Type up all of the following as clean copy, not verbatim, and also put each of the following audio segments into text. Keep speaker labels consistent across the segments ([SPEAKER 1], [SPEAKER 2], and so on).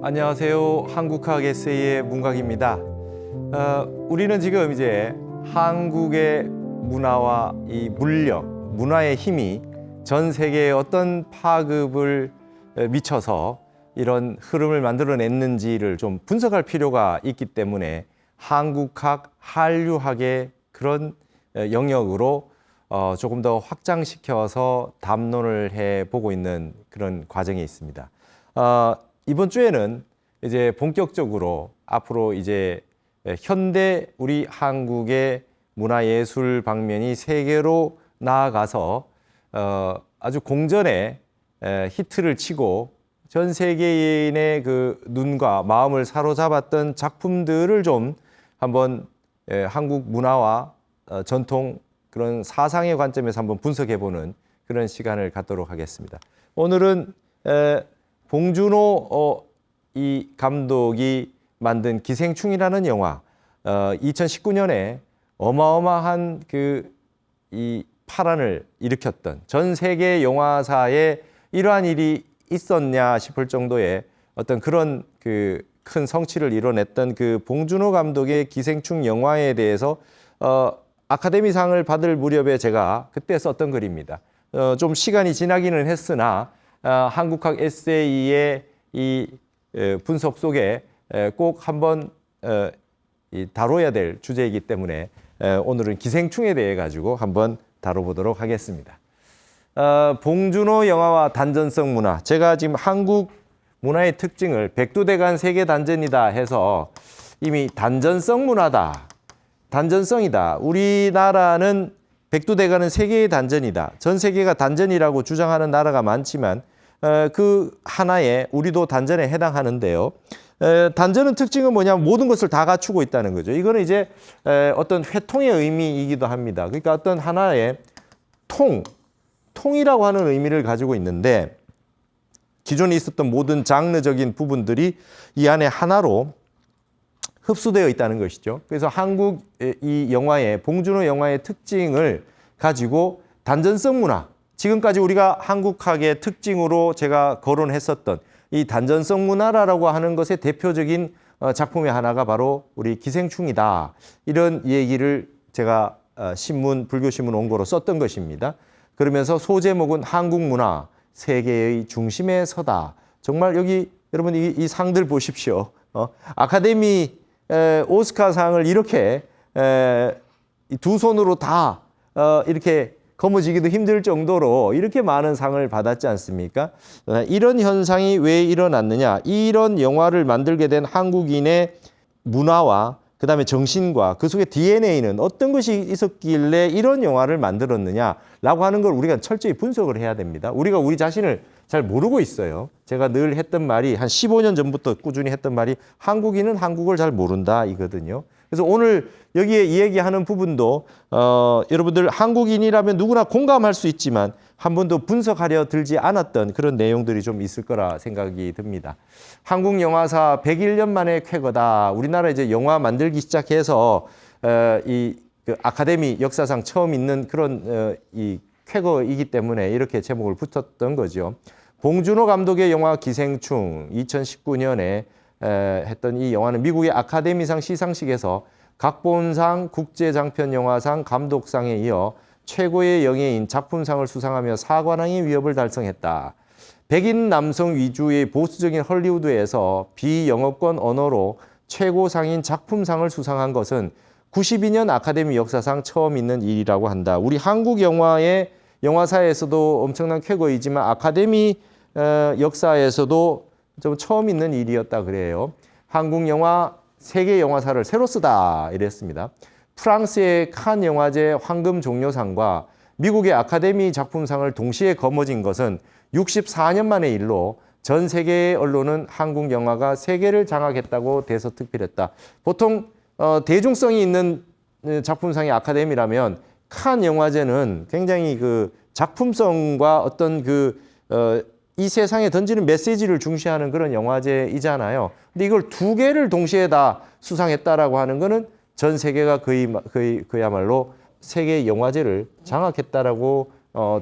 [SPEAKER 1] 안녕하세요. 한국학 에세이의 문각입니다. 우리는 지금 이제 한국의 문화와 이 물력, 문화의 힘이 전 세계에 어떤 파급을 미쳐서 이런 흐름을 만들어냈는지를 좀 분석할 필요가 있기 때문에 한국학, 한류학의 그런 영역으로 조금 더 확장시켜서 담론을 해보고 있는 그런 과정이 있습니다. 이번 주에는 이제 본격적으로 앞으로 이제 현대 우리 한국의 문화예술 방면이 세계로 나아가서 아주 공전에 히트를 치고 전 세계인의 그 눈과 마음을 사로잡았던 작품들을 좀 한번 한국 문화와 전통 그런 사상의 관점에서 한번 분석해보는 그런 시간을 갖도록 하겠습니다. 오늘은 봉준호 이 감독이 만든 기생충이라는 영화, 2019년에 어마어마한 이 파란을 일으켰던 전 세계 영화사에 이러한 일이 있었냐 싶을 정도의 어떤 그런 큰 성취를 이뤄냈던 그 봉준호 감독의 기생충 영화에 대해서 아카데미상을 받을 무렵에 제가 그때 썼던 글입니다. 좀 시간이 지나기는 했으나 한국학 에세이의 이 분석 속에 꼭 한번 다뤄야 될 주제이기 때문에 오늘은 기생충에 대해 가지고 한번 다뤄보도록 하겠습니다. 봉준호 영화와 단전성 문화, 제가 지금 한국 문화의 특징을 백두대간 세계 단전이다 해서 이미 단전성 문화다, 단전성이다. 우리나라는 백두대간은 세계의 단전이다. 전 세계가 단전이라고 주장하는 나라가 많지만 그 하나에 우리도 단전에 해당하는데요. 단전은 특징은 뭐냐면 모든 것을 다 갖추고 있다는 거죠. 이거는 이제 어떤 회통의 의미이기도 합니다. 그러니까 어떤 하나의 통이라고 하는 의미를 가지고 있는데 기존에 있었던 모든 장르적인 부분들이 이 안에 하나로 흡수되어 있다는 것이죠. 그래서 한국 이 영화의 봉준호 영화의 특징을 가지고 단전성 문화, 지금까지 우리가 한국학의 특징으로 제가 거론했었던 이 단전성 문화라고 하는 것의 대표적인 작품의 하나가 바로 우리 기생충이다. 이런 얘기를 제가 불교신문 원고로 썼던 것입니다. 그러면서 소제목은 한국 문화, 세계의 중심에 서다. 정말 여기 여러분 이 상들 보십시오. 아카데미 오스카상을 이렇게 두 손으로 다 이렇게 거머쥐기도 힘들 정도로 이렇게 많은 상을 받았지 않습니까? 이런 현상이 왜 일어났느냐? 이런 영화를 만들게 된 한국인의 문화와 그다음에 정신과 그 속에 DNA는 어떤 것이 있었길래 이런 영화를 만들었느냐라고 하는 걸 우리가 철저히 분석을 해야 됩니다. 우리가 우리 자신을 잘 모르고 있어요. 제가 늘 했던 말이 한 15년 전부터 꾸준히 했던 말이 한국인은 한국을 잘 모른다 이거든요. 그래서 오늘 여기에 이야기하는 부분도 여러분들 한국인이라면 누구나 공감할 수 있지만 한 번도 분석하려 들지 않았던 그런 내용들이 좀 있을 거라 생각이 듭니다. 한국 영화사 101년 만에 쾌거다. 우리나라 이제 영화 만들기 시작해서 이 아카데미 역사상 처음 있는 그런 이 쾌거이기 때문에 이렇게 제목을 붙였던 거죠. 봉준호 감독의 영화 기생충 2019년에 했던 이 영화는 미국의 아카데미상 시상식에서 각본상, 국제장편영화상, 감독상에 이어 최고의 영예인 작품상을 수상하며 사관왕의 위협을 달성했다. 백인 남성 위주의 보수적인 헐리우드에서 비영어권 언어로 최고상인 작품상을 수상한 것은 92년 아카데미 역사상 처음 있는 일이라고 한다. 우리 한국 영화의 영화사에서도 엄청난 쾌거이지만 아카데미 역사에서도 좀 처음 있는 일이었다 그래요. 한국 영화 세계 영화사를 새로 쓰다 이랬습니다. 프랑스의 칸 영화제 황금 종려상과 미국의 아카데미 작품상을 동시에 거머쥔 것은 64년 만의 일로 전 세계의 언론은 한국 영화가 세계를 장악했다고 대서특필했다. 보통 대중성이 있는 작품상이 아카데미라면 칸 영화제는 굉장히 그 작품성과 어떤 이 세상에 던지는 메시지를 중시하는 그런 영화제이잖아요. 근데 이걸 두 개를 동시에 다 수상했다라고 하는 거는 전 세계가 그야말로 세계 영화제를 장악했다라고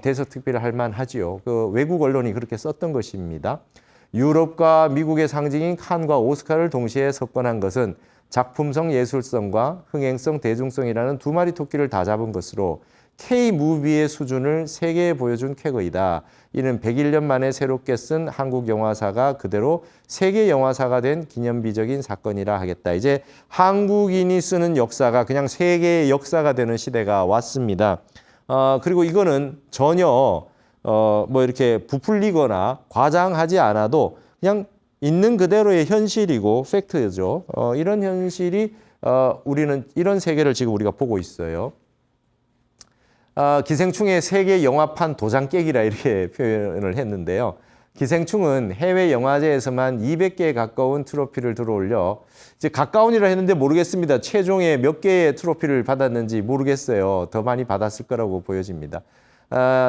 [SPEAKER 1] 대서특필을 할 만하지요. 그 외국 언론이 그렇게 썼던 것입니다. 유럽과 미국의 상징인 칸과 오스카를 동시에 석권한 것은 작품성 예술성과 흥행성 대중성이라는 두 마리 토끼를 다 잡은 것으로 K-무비의 수준을 세계에 보여준 쾌거이다. 이는 101년 만에 새롭게 쓴 한국 영화사가 그대로 세계 영화사가 된 기념비적인 사건이라 하겠다. 이제 한국인이 쓰는 역사가 그냥 세계의 역사가 되는 시대가 왔습니다. 그리고 이거는 전혀 뭐 이렇게 부풀리거나 과장하지 않아도 그냥 있는 그대로의 현실이고 팩트죠. 이런 현실이 우리는 이런 세계를 지금 우리가 보고 있어요. 기생충의 세계 영화판 도장 깨기라 이렇게 표현을 했는데요. 기생충은 해외 영화제에서만 200개에 가까운 트로피를 들어올려 이제 가까운이라 했는데 모르겠습니다. 최종에 몇 개의 트로피를 받았는지 모르겠어요. 더 많이 받았을 거라고 보여집니다.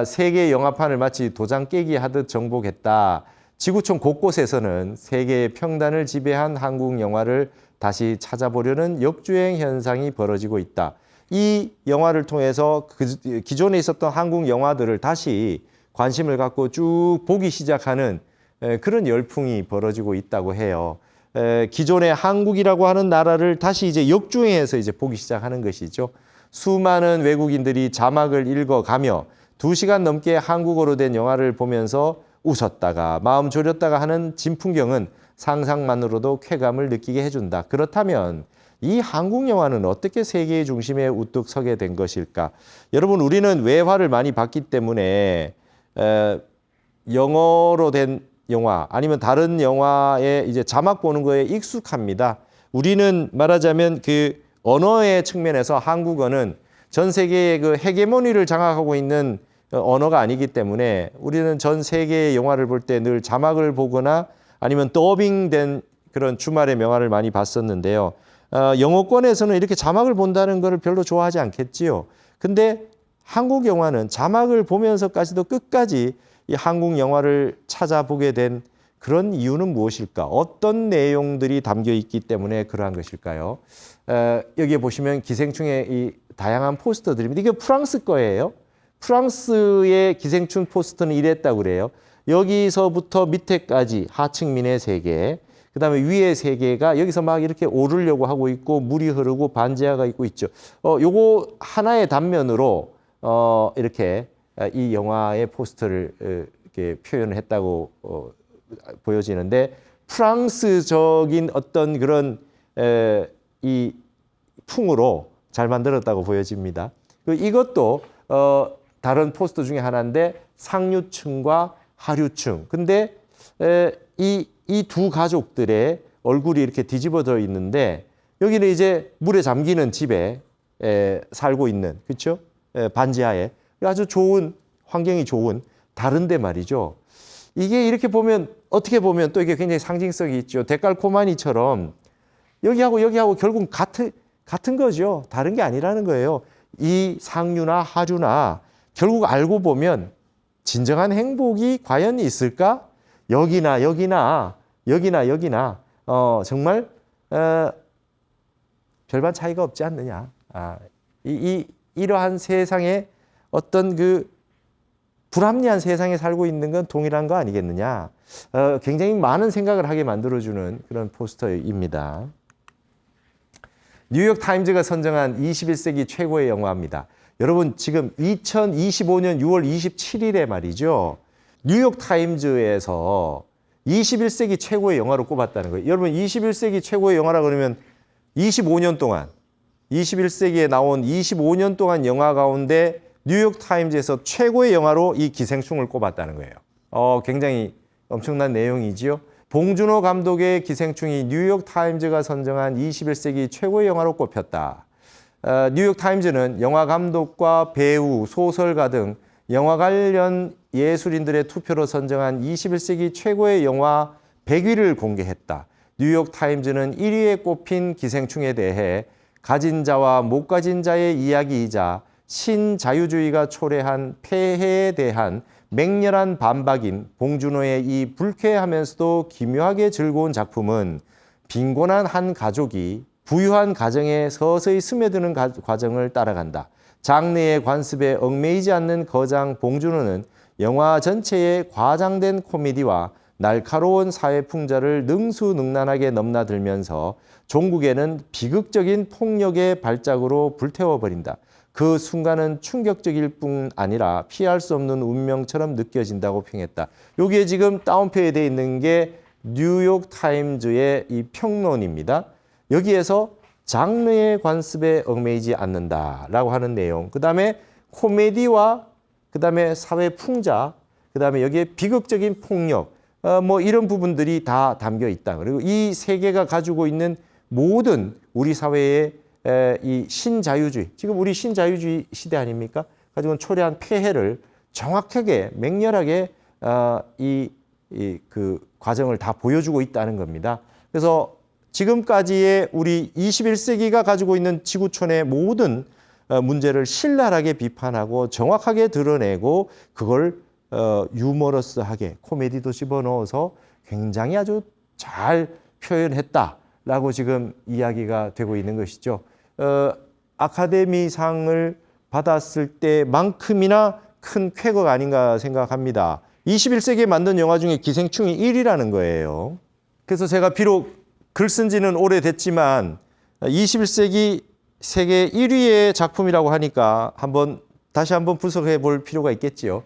[SPEAKER 1] 세계 영화판을 마치 도장 깨기 하듯 정복했다. 지구촌 곳곳에서는 세계의 평단을 지배한 한국 영화를 다시 찾아보려는 역주행 현상이 벌어지고 있다. 이 영화를 통해서 기존에 있었던 한국 영화들을 다시 관심을 갖고 쭉 보기 시작하는 그런 열풍이 벌어지고 있다고 해요. 기존의 한국이라고 하는 나라를 다시 이제 역주행해서 이제 보기 시작하는 것이죠. 수많은 외국인들이 자막을 읽어가며 2시간 넘게 한국어로 된 영화를 보면서 웃었다가 마음 졸였다가 하는 진풍경은 상상만으로도 쾌감을 느끼게 해준다. 그렇다면 이 한국 영화는 어떻게 세계의 중심에 우뚝 서게 된 것일까? 여러분, 우리는 외화를 많이 봤기 때문에 영어로 된 영화 아니면 다른 영화에 이제 자막 보는 거에 익숙합니다. 우리는 말하자면 그 언어의 측면에서 한국어는 전 세계의 그 헤게모니를 장악하고 있는 언어가 아니기 때문에 우리는 전 세계의 영화를 볼 때 늘 자막을 보거나 아니면 더빙된 그런 주말의 명화를 많이 봤었는데요. 영어권에서는 이렇게 자막을 본다는 것을 별로 좋아하지 않겠지요. 근데 한국 영화는 자막을 보면서까지도 끝까지 이 한국 영화를 찾아보게 된 그런 이유는 무엇일까? 어떤 내용들이 담겨 있기 때문에 그러한 것일까요? 여기에 보시면 기생충의 이 다양한 포스터들입니다. 이게 프랑스 거예요. 프랑스의 기생충 포스터는 이랬다고 그래요. 여기서부터 밑에까지 하층민의 세계, 그 다음에 위의 세계가 여기서 막 이렇게 오르려고 하고 있고 물이 흐르고 반지하가 있고 있죠. 요거 하나의 단면으로 이렇게 이 영화의 포스터를 이렇게 표현을 했다고 보여지는데 프랑스적인 어떤 그런 이 풍으로 잘 만들었다고 보여집니다. 이것도 다른 포스터 중에 하나인데 상류층과 하류층. 근데 이 두 가족들의 얼굴이 이렇게 뒤집어져 있는데 여기는 이제 물에 잠기는 집에 살고 있는, 그렇죠? 반지하에 아주 좋은 환경이 좋은 다른데 말이죠. 이게 이렇게 보면 어떻게 보면 또 이게 굉장히 상징성이 있죠. 데칼코마니처럼 여기하고 결국 같은 거죠. 다른 게 아니라는 거예요. 이 상류나 하류나 결국 알고 보면 진정한 행복이 과연 있을까? 여기나 정말 별반 차이가 없지 않느냐. 이러한 세상에 어떤 그 불합리한 세상에 살고 있는 건 동일한 거 아니겠느냐. 굉장히 많은 생각을 하게 만들어주는 그런 포스터입니다. 뉴욕 타임즈가 선정한 21세기 최고의 영화입니다. 여러분, 지금 2025년 6월 27일에 말이죠. 뉴욕 타임즈에서 21세기 최고의 영화로 꼽았다는 거예요. 여러분, 21세기 최고의 영화라 그러면 25년 동안 21세기에 나온 25년 동안 영화 가운데 뉴욕 타임즈에서 최고의 영화로 이 기생충을 꼽았다는 거예요. 굉장히 엄청난 내용이지요. 봉준호 감독의 기생충이 뉴욕 타임즈가 선정한 21세기 최고의 영화로 꼽혔다. 뉴욕 타임즈는 영화 감독과 배우, 소설가 등 영화 관련 예술인들의 투표로 선정한 21세기 최고의 영화 100위를 공개했다. 뉴욕 타임즈는 1위에 꼽힌 기생충에 대해 가진 자와 못 가진 자의 이야기이자 신자유주의가 초래한 폐해에 대한 맹렬한 반박인 봉준호의 이 불쾌하면서도 기묘하게 즐거운 작품은 빈곤한 한 가족이 부유한 가정에 서서히 스며드는 과정을 따라간다. 장르의 관습에 얽매이지 않는 거장 봉준호는 영화 전체의 과장된 코미디와 날카로운 사회 풍자를 능수능란하게 넘나들면서 종국에는 비극적인 폭력의 발작으로 불태워버린다. 그 순간은 충격적일 뿐 아니라 피할 수 없는 운명처럼 느껴진다고 평했다. 여기에 지금 다운표에 되어 있는 게 뉴욕 타임즈의 이 평론입니다. 여기에서 장르의 관습에 얽매이지 않는다라고 하는 내용. 그다음에 코미디와 그다음에 사회 풍자, 그다음에 여기에 비극적인 폭력, 뭐 이런 부분들이 다 담겨 있다. 그리고 이 세계가 가지고 있는 모든 우리 사회의 이 신자유주의, 지금 우리 신자유주의 시대 아닙니까? 가지고 초래한 폐해를 정확하게 맹렬하게 그 과정을 다 보여주고 있다는 겁니다. 그래서 지금까지의 우리 21세기가 가지고 있는 지구촌의 모든 문제를 신랄하게 비판하고 정확하게 드러내고 그걸 유머러스하게 코미디도 집어넣어서 굉장히 아주 잘 표현했다라고 지금 이야기가 되고 있는 것이죠. 아카데미상을 받았을 때만큼이나 큰 쾌거가 아닌가 생각합니다. 21세기에 만든 영화 중에 기생충이 1위라는 거예요. 그래서 제가 비록 글 쓴 지는 오래됐지만 21세기 세계 1위의 작품이라고 하니까 다시 한번 분석해 볼 필요가 있겠지요.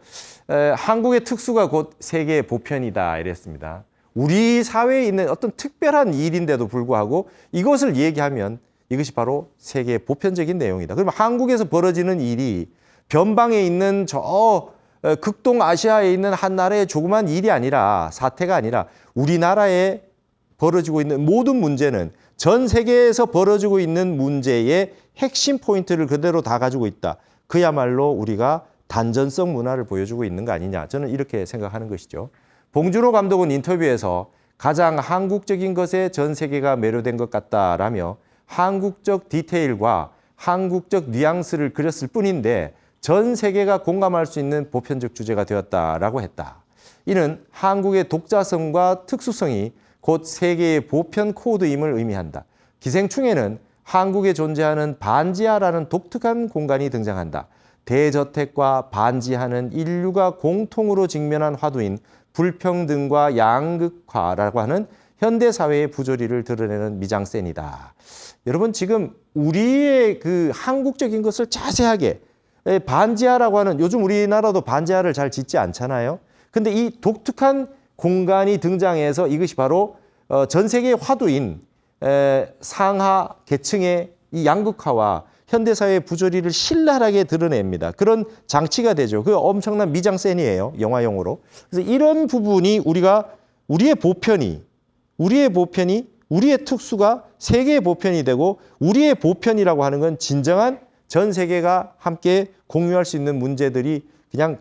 [SPEAKER 1] 한국의 특수가 곧 세계의 보편이다 이랬습니다. 우리 사회에 있는 어떤 특별한 일인데도 불구하고 이것을 얘기하면 이것이 바로 세계의 보편적인 내용이다. 그러면 한국에서 벌어지는 일이 변방에 있는 저 극동 아시아에 있는 한 나라의 조그만 일이 아니라 사태가 아니라 우리나라에 벌어지고 있는 모든 문제는 전 세계에서 벌어지고 있는 문제의 핵심 포인트를 그대로 다 가지고 있다. 그야말로 우리가 단전성 문화를 보여주고 있는 거 아니냐. 저는 이렇게 생각하는 것이죠. 봉준호 감독은 인터뷰에서 가장 한국적인 것에 전 세계가 매료된 것 같다라며 한국적 디테일과 한국적 뉘앙스를 그렸을 뿐인데 전 세계가 공감할 수 있는 보편적 주제가 되었다라고 했다. 이는 한국의 독자성과 특수성이 곧 세계의 보편 코드임을 의미한다. 기생충에는 한국에 존재하는 반지하라는 독특한 공간이 등장한다. 대저택과 반지하는 인류가 공통으로 직면한 화두인 불평등과 양극화라고 하는 현대사회의 부조리를 드러내는 미장센이다. 여러분 지금 우리의 그 한국적인 것을 자세하게 반지하라고 하는 요즘 우리나라도 반지하를 잘 짓지 않잖아요. 근데 이 독특한 공간이 등장해서 이것이 바로 전 세계의 화두인 상하 계층의 이 양극화와 현대사회의 부조리를 신랄하게 드러냅니다. 그런 장치가 되죠. 그 엄청난 미장센이에요. 영화용어로. 그래서 이런 부분이 우리의 보편이 우리의 특수가 세계의 보편이 되고 우리의 보편이라고 하는 건 진정한 전 세계가 함께 공유할 수 있는 문제들이 그냥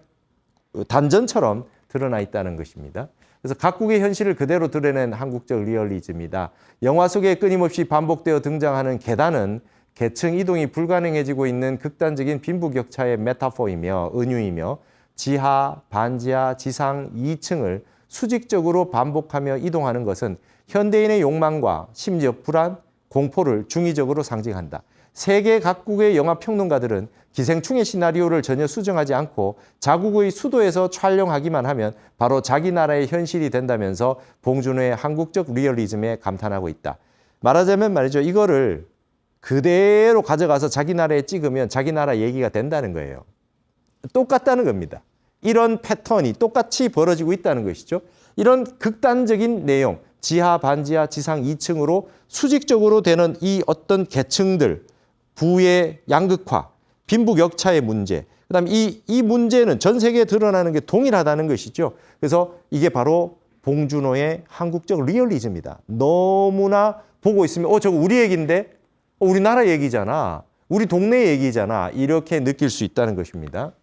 [SPEAKER 1] 단전처럼 드러나 있다는 것입니다. 그래서 각국의 현실을 그대로 드러낸 한국적 리얼리즘이다. 영화 속에 끊임없이 반복되어 등장하는 계단은 계층 이동이 불가능해지고 있는 극단적인 빈부격차의 메타포이며 은유이며 지하, 반지하, 지상 2층을 수직적으로 반복하며 이동하는 것은 현대인의 욕망과 심지어 불안, 공포를 중의적으로 상징한다. 세계 각국의 영화 평론가들은 기생충의 시나리오를 전혀 수정하지 않고 자국의 수도에서 촬영하기만 하면 바로 자기 나라의 현실이 된다면서 봉준호의 한국적 리얼리즘에 감탄하고 있다. 말하자면 말이죠. 이거를 그대로 가져가서 자기 나라에 찍으면 자기 나라 얘기가 된다는 거예요. 똑같다는 겁니다. 이런 패턴이 똑같이 벌어지고 있다는 것이죠. 이런 극단적인 내용, 지하, 반지하, 지상 2층으로 수직적으로 되는 이 어떤 계층들, 부의 양극화, 빈부격차의 문제, 그다음에 이 문제는 전 세계에 드러나는 게 동일하다는 것이죠. 그래서 이게 바로 봉준호의 한국적 리얼리즘이다. 너무나 보고 있으면 저거 우리 얘기인데? 우리나라 얘기잖아. 우리 동네 얘기잖아. 이렇게 느낄 수 있다는 것입니다.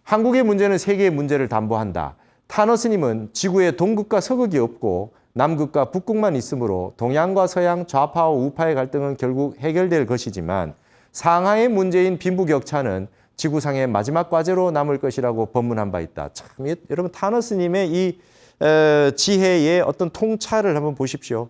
[SPEAKER 1] 한국의 문제는 세계의 문제를 담보한다. 타너스님은 지구에 동극과 서극이 없고 남극과 북극만 있으므로 동양과 서양, 좌파와 우파의 갈등은 결국 해결될 것이지만 상하의 문제인 빈부격차는 지구상의 마지막 과제로 남을 것이라고 법문한 바 있다. 참, 여러분 타너스님의 이 지혜의 어떤 통찰을 한번 보십시오.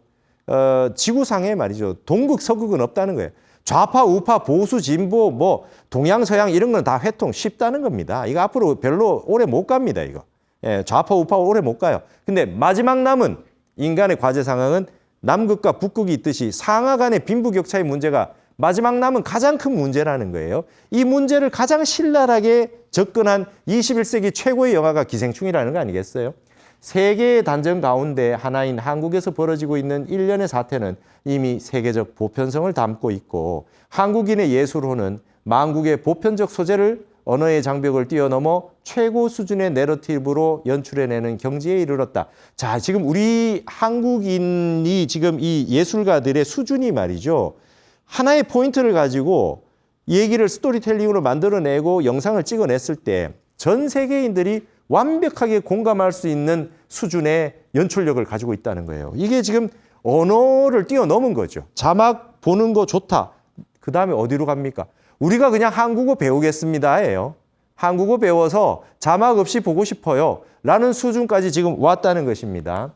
[SPEAKER 1] 지구상에 말이죠. 동극, 서극은 없다는 거예요. 좌파, 우파, 보수, 진보, 뭐 동양, 서양 이런 건 다 회통 쉽다는 겁니다. 이거 앞으로 별로 오래 못 갑니다. 이거. 예, 좌파 우파 오래 못 가요. 근데 마지막 남은 인간의 과제 상황은 남극과 북극이 있듯이 상하 간의 빈부격차의 문제가 마지막 남은 가장 큰 문제라는 거예요. 이 문제를 가장 신랄하게 접근한 21세기 최고의 영화가 기생충이라는 거 아니겠어요? 세계의 단전 가운데 하나인 한국에서 벌어지고 있는 일련의 사태는 이미 세계적 보편성을 담고 있고 한국인의 예술호는 만국의 보편적 소재를 언어의 장벽을 뛰어넘어 최고 수준의 내러티브로 연출해내는 경지에 이르렀다. 자, 지금 우리 한국인이 지금 이 예술가들의 수준이 말이죠. 하나의 포인트를 가지고 얘기를 스토리텔링으로 만들어내고 영상을 찍어냈을 때 전 세계인들이 완벽하게 공감할 수 있는 수준의 연출력을 가지고 있다는 거예요. 이게 지금 언어를 뛰어넘은 거죠. 자막 보는 거 좋다. 그 다음에 어디로 갑니까? 우리가 그냥 한국어 배우겠습니다예요. 한국어 배워서 자막 없이 보고 싶어요. 라는 수준까지 지금 왔다는 것입니다.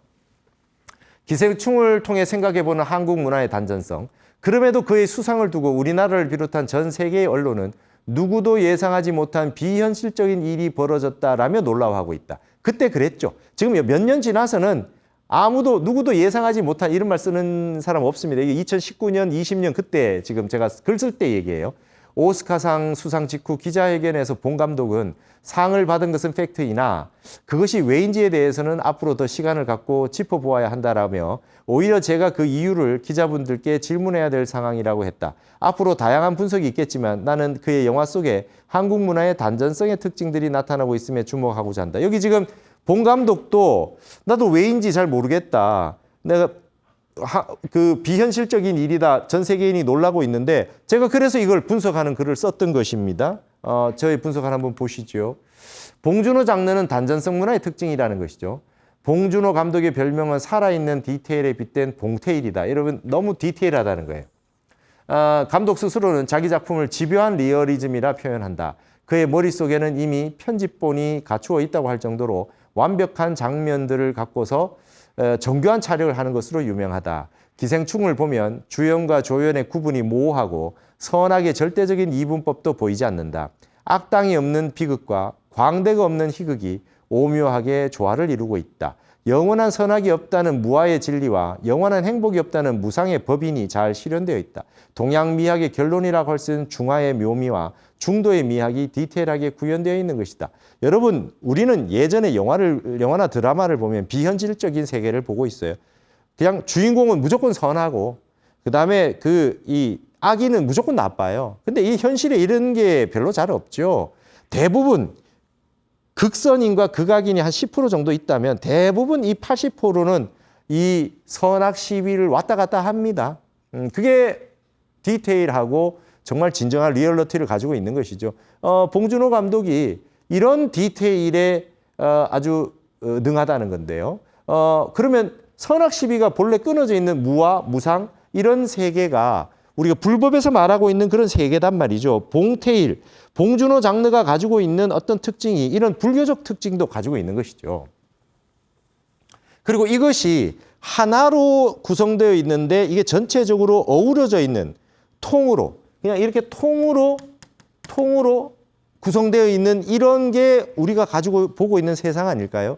[SPEAKER 1] 기생충을 통해 생각해보는 한국 문화의 단전성. 그럼에도 그의 수상을 두고 우리나라를 비롯한 전 세계의 언론은 누구도 예상하지 못한 비현실적인 일이 벌어졌다라며 놀라워하고 있다. 그때 그랬죠. 지금 몇 년 지나서는 누구도 예상하지 못한 이런 말 쓰는 사람 없습니다. 이게 2019년, 20년 그때 지금 제가 글 쓸 때 얘기예요. 오스카상 수상 직후 기자회견에서 본 감독은 상을 받은 것은 팩트이나 그것이 왜인지에 대해서는 앞으로 더 시간을 갖고 짚어보아야 한다라며 오히려 제가 그 이유를 기자분들께 질문해야 될 상황이라고 했다. 앞으로 다양한 분석이 있겠지만 나는 그의 영화 속에 한국 문화의 단전성의 특징들이 나타나고 있음에 주목하고자 한다. 여기 지금 본 감독도 나도 왜인지 잘 모르겠다. 내가 그 비현실적인 일이다. 전 세계인이 놀라고 있는데 제가 그래서 이걸 분석하는 글을 썼던 것입니다. 저의 분석을 한번 보시죠. 봉준호 장르는 단전성 문화의 특징이라는 것이죠. 봉준호 감독의 별명은 살아있는 디테일에 빗댄 봉테일이다. 여러분 너무 디테일하다는 거예요. 감독 스스로는 자기 작품을 집요한 리얼리즘이라 표현한다. 그의 머릿속에는 이미 편집본이 갖추어 있다고 할 정도로 완벽한 장면들을 갖고서 정교한 촬영을 하는 것으로 유명하다. 기생충을 보면 주연과 조연의 구분이 모호하고 선악의 절대적인 이분법도 보이지 않는다. 악당이 없는 비극과 광대가 없는 희극이 오묘하게 조화를 이루고 있다. 영원한 선악이 없다는 무아의 진리와 영원한 행복이 없다는 무상의 법인이 잘 실현되어 있다. 동양미학의 결론이라고 할 수 있는 중화의 묘미와 중도의 미학이 디테일하게 구현되어 있는 것이다. 여러분, 우리는 예전에 영화나 드라마를 보면 비현실적인 세계를 보고 있어요. 그냥 주인공은 무조건 선하고 그 다음에 이 악인은 무조건 나빠요. 근데 이 현실에 이런 게 별로 잘 없죠. 대부분 극선인과 극악인이 한 10% 정도 있다면 대부분 이 80%는 이 선악 시비를 왔다 갔다 합니다. 그게 디테일하고 정말 진정한 리얼리티를 가지고 있는 것이죠. 봉준호 감독이 이런 디테일에 아주 능하다는 건데요. 그러면 선악 시비가 본래 끊어져 있는 무와 무상 이런 세계가 우리가 불법에서 말하고 있는 그런 세계단 말이죠. 봉테일, 봉준호 장르가 가지고 있는 어떤 특징이 이런 불교적 특징도 가지고 있는 것이죠. 그리고 이것이 하나로 구성되어 있는데 이게 전체적으로 어우러져 있는 통으로 그냥 이렇게 통으로 구성되어 있는 이런 게 우리가 가지고 보고 있는 세상 아닐까요?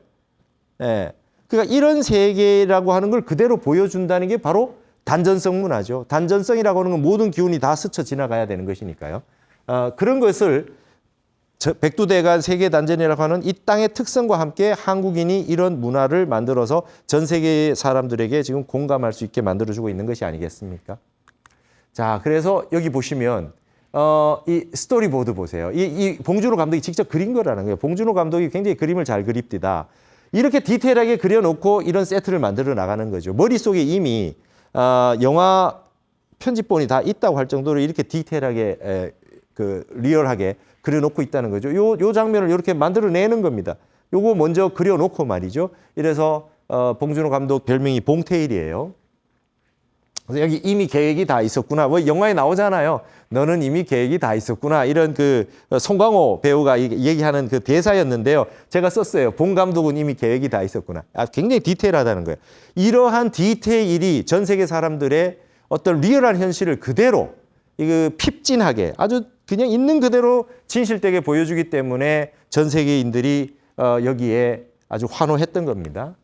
[SPEAKER 1] 네. 그러니까 이런 세계라고 하는 걸 그대로 보여준다는 게 바로 단전성 문화죠. 단전성이라고 하는 건 모든 기운이 다 스쳐 지나가야 되는 것이니까요. 그런 것을 백두대간 세계 단전이라고 하는 이 땅의 특성과 함께 한국인이 이런 문화를 만들어서 전 세계 사람들에게 지금 공감할 수 있게 만들어주고 있는 것이 아니겠습니까? 자, 그래서 여기 보시면 이 스토리보드 보세요. 이 봉준호 감독이 직접 그린 거라는 거예요. 봉준호 감독이 굉장히 그림을 잘 그립니다. 이렇게 디테일하게 그려놓고 이런 세트를 만들어 나가는 거죠. 머릿속에 이미 영화 편집본이 다 있다고 할 정도로 이렇게 디테일하게 리얼하게 그려놓고 있다는 거죠. 요 장면을 이렇게 만들어내는 겁니다. 요거 먼저 그려놓고 말이죠. 이래서 봉준호 감독 별명이 봉테일이에요. 그래서 여기 이미 계획이 다 있었구나. 뭐 영화에 나오잖아요. 너는 이미 계획이 다 있었구나. 이런 송강호 배우가 얘기하는 그 대사였는데요. 제가 썼어요. 봉 감독은 이미 계획이 다 있었구나. 굉장히 디테일하다는 거예요. 이러한 디테일이 전 세계 사람들의 어떤 리얼한 현실을 그대로 핍진하게 아주 그냥 있는 그대로 진실되게 보여주기 때문에 전 세계인들이 여기에 아주 환호했던 겁니다.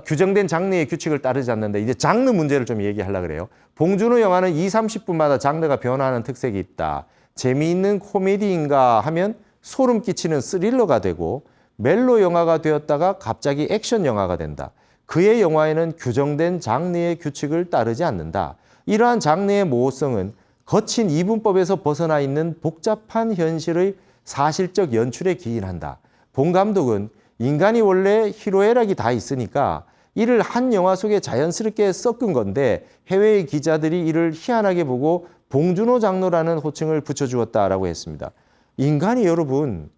[SPEAKER 1] 규정된 장르의 규칙을 따르지 않는데 이제 장르 문제를 좀 얘기하려고 그래요. 봉준호 영화는 2, 30분마다 장르가 변화하는 특색이 있다. 재미있는 코미디인가 하면 소름 끼치는 스릴러가 되고 멜로 영화가 되었다가 갑자기 액션 영화가 된다. 그의 영화에는 규정된 장르의 규칙을 따르지 않는다. 이러한 장르의 모호성은 거친 이분법에서 벗어나 있는 복잡한 현실의 사실적 연출에 기인한다. 본 감독은 인간이 원래 희로애락이 다 있으니까 이를 한 영화 속에 자연스럽게 섞은 건데 해외의 기자들이 이를 희한하게 보고 봉준호 장르라는 호칭을 붙여주었다라고 했습니다. 인간이 여러분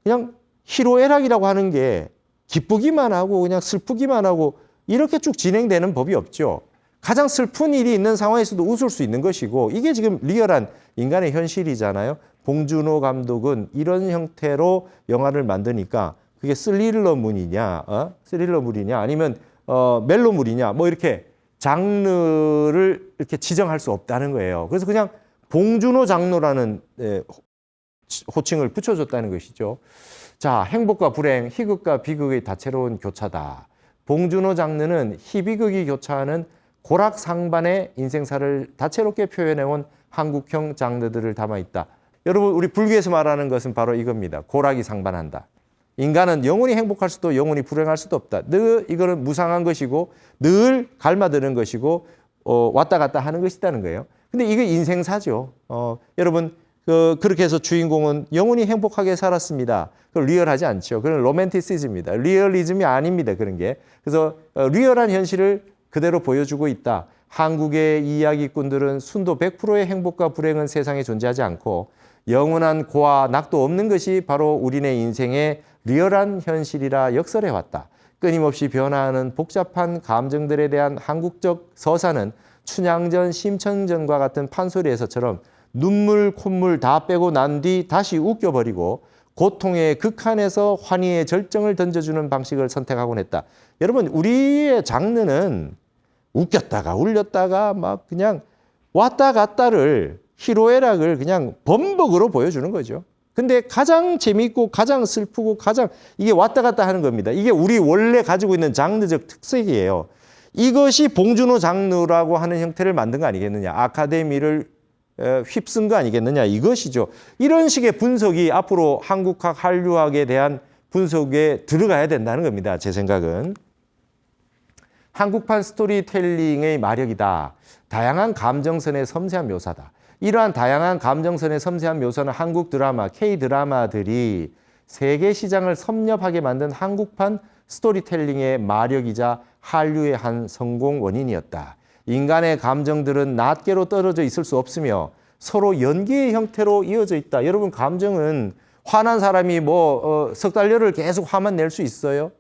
[SPEAKER 1] 그냥 희로애락이라고 하는 게 기쁘기만 하고 그냥 슬프기만 하고 이렇게 쭉 진행되는 법이 없죠. 가장 슬픈 일이 있는 상황에서도 웃을 수 있는 것이고 이게 지금 리얼한 인간의 현실이잖아요. 봉준호 감독은 이런 형태로 영화를 만드니까 그게 스릴러물이냐, 스릴러물이냐 아니면 멜로물이냐 뭐 이렇게 장르를 이렇게 지정할 수 없다는 거예요. 그래서 그냥 봉준호 장르라는 호칭을 붙여줬다는 것이죠. 자, 행복과 불행, 희극과 비극의 다채로운 교차다. 봉준호 장르는 희비극이 교차하는 고락상반의 인생사를 다채롭게 표현해온 한국형 장르들을 담아있다. 여러분, 우리 불교에서 말하는 것은 바로 이겁니다. 고락이 상반한다. 인간은 영원히 행복할 수도 영원히 불행할 수도 없다. 늘 이거는 무상한 것이고 늘 갈마드는 것이고 왔다 갔다 하는 것이라는 거예요. 근데 이게 인생사죠. 여러분 그렇게 해서 주인공은 영원히 행복하게 살았습니다. 그건 리얼하지 않죠. 그건 로맨티시즘입니다. 리얼리즘이 아닙니다. 그런 게. 그래서 리얼한 현실을 그대로 보여주고 있다. 한국의 이야기꾼들은 순도 100%의 행복과 불행은 세상에 존재하지 않고 영원한 고와 낙도 없는 것이 바로 우리네 인생의 리얼한 현실이라 역설해왔다. 끊임없이 변화하는 복잡한 감정들에 대한 한국적 서사는 춘향전, 심청전과 같은 판소리에서처럼 눈물, 콧물 다 빼고 난 뒤 다시 웃겨버리고 고통의 극한에서 환희의 절정을 던져주는 방식을 선택하곤 했다. 여러분, 우리의 장르는 웃겼다가 울렸다가 막 그냥 왔다 갔다를 희로애락을 그냥 범벅으로 보여주는 거죠. 근데 가장 재미있고 가장 슬프고 가장 이게 왔다 갔다 하는 겁니다. 이게 우리 원래 가지고 있는 장르적 특색이에요. 이것이 봉준호 장르라고 하는 형태를 만든 거 아니겠느냐. 아카데미를 휩쓴 거 아니겠느냐. 이것이죠. 이런 식의 분석이 앞으로 한국학, 한류학에 대한 분석에 들어가야 된다는 겁니다. 제 생각은. 한국판 스토리텔링의 마력이다. 다양한 감정선의 섬세한 묘사다. 이러한 다양한 감정선의 섬세한 묘사는 한국 드라마, K-드라마들이 세계 시장을 섭렵하게 만든 한국판 스토리텔링의 마력이자 한류의 한 성공 원인이었다. 인간의 감정들은 낱개로 떨어져 있을 수 없으며 서로 연기의 형태로 이어져 있다. 여러분, 감정은 화난 사람이 석 달러를 계속 화만 낼 수 있어요?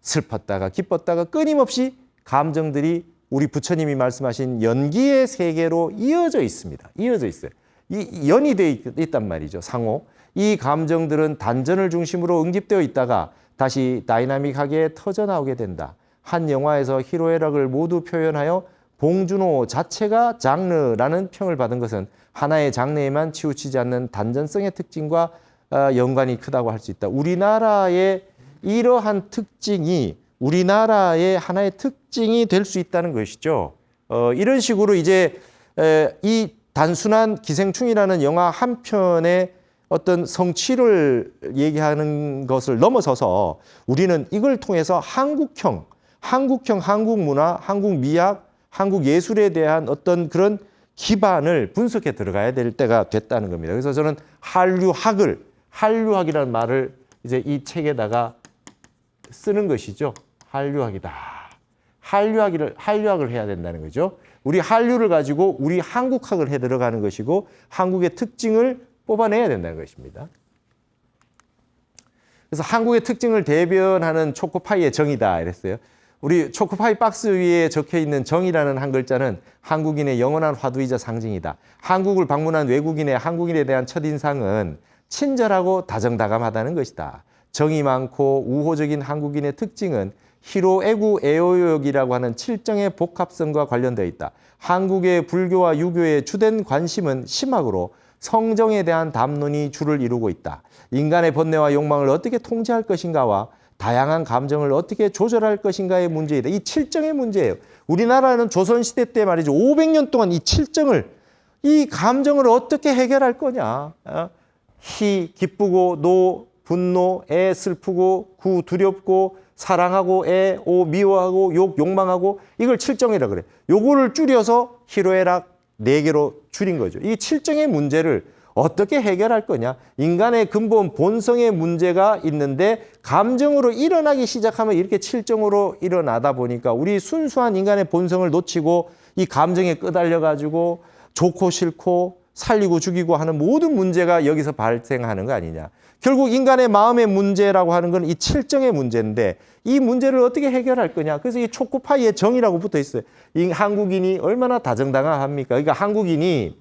[SPEAKER 1] 슬펐다가 기뻤다가 끊임없이 감정들이 우리 부처님이 말씀하신 연기의 세계로 이어져 있습니다. 이어져 있어요. 이 연이 되어 있단 말이죠. 상호. 이 감정들은 단전을 중심으로 응집되어 있다가 다시 다이나믹하게 터져나오게 된다. 한 영화에서 희로애락을 모두 표현하여 봉준호 자체가 장르라는 평을 받은 것은 하나의 장르에만 치우치지 않는 단전성의 특징과 연관이 크다고 할 수 있다. 우리나라의 이러한 특징이 우리나라의 하나의 특징이 될 수 있다는 것이죠. 이런 식으로 이제 이 단순한 기생충이라는 영화 한 편의 어떤 성취를 얘기하는 것을 넘어서서 우리는 이걸 통해서 한국형, 한국 문화, 한국 미학, 한국 예술에 대한 어떤 그런 기반을 분석해 들어가야 될 때가 됐다는 겁니다. 그래서 저는 한류학이라는 말을 이제 이 책에다가 쓰는 것이죠. 한류학이다. 한류학을 해야 된다는 거죠. 우리 한류를 가지고 우리 한국학을 해 들어가는 것이고 한국의 특징을 뽑아내야 된다는 것입니다. 그래서 한국의 특징을 대변하는 초코파이의 정이다 이랬어요. 우리 초코파이 박스 위에 적혀 있는 정이라는 한 글자는 한국인의 영원한 화두이자 상징이다. 한국을 방문한 외국인의 한국인에 대한 첫인상은 친절하고 다정다감하다는 것이다. 정이 많고 우호적인 한국인의 특징은 희로, 애구, 애호욕이라고 하는 칠정의 복합성과 관련되어 있다. 한국의 불교와 유교의 주된 관심은 심학으로 성정에 대한 담론이 주를 이루고 있다. 인간의 번뇌와 욕망을 어떻게 통제할 것인가와 다양한 감정을 어떻게 조절할 것인가의 문제이다. 이 칠정의 문제예요. 우리나라는 조선시대 때 말이죠. 500년 동안 이 감정을 어떻게 해결할 거냐. 희, 기쁘고, 노, 분노, 애, 슬프고, 구, 두렵고, 사랑하고, 애, 오, 미워하고, 욕, 욕망하고, 이걸 칠정이라 그래. 요거를 줄여서 희로애락 4개로 줄인 거죠. 이 칠정의 문제를 어떻게 해결할 거냐. 인간의 근본 본성의 문제가 있는데 감정으로 일어나기 시작하면 이렇게 칠정으로 일어나다 보니까 우리 순수한 인간의 본성을 놓치고 이 감정에 끄달려가지고 좋고 싫고 살리고 죽이고 하는 모든 문제가 여기서 발생하는 거 아니냐. 결국 인간의 마음의 문제라고 하는 건 이 칠정의 문제인데 이 문제를 어떻게 해결할 거냐. 그래서 이 초코파이에 정이라고 붙어 있어요. 이 한국인이 얼마나 다정다감합니까? 그러니까 한국인이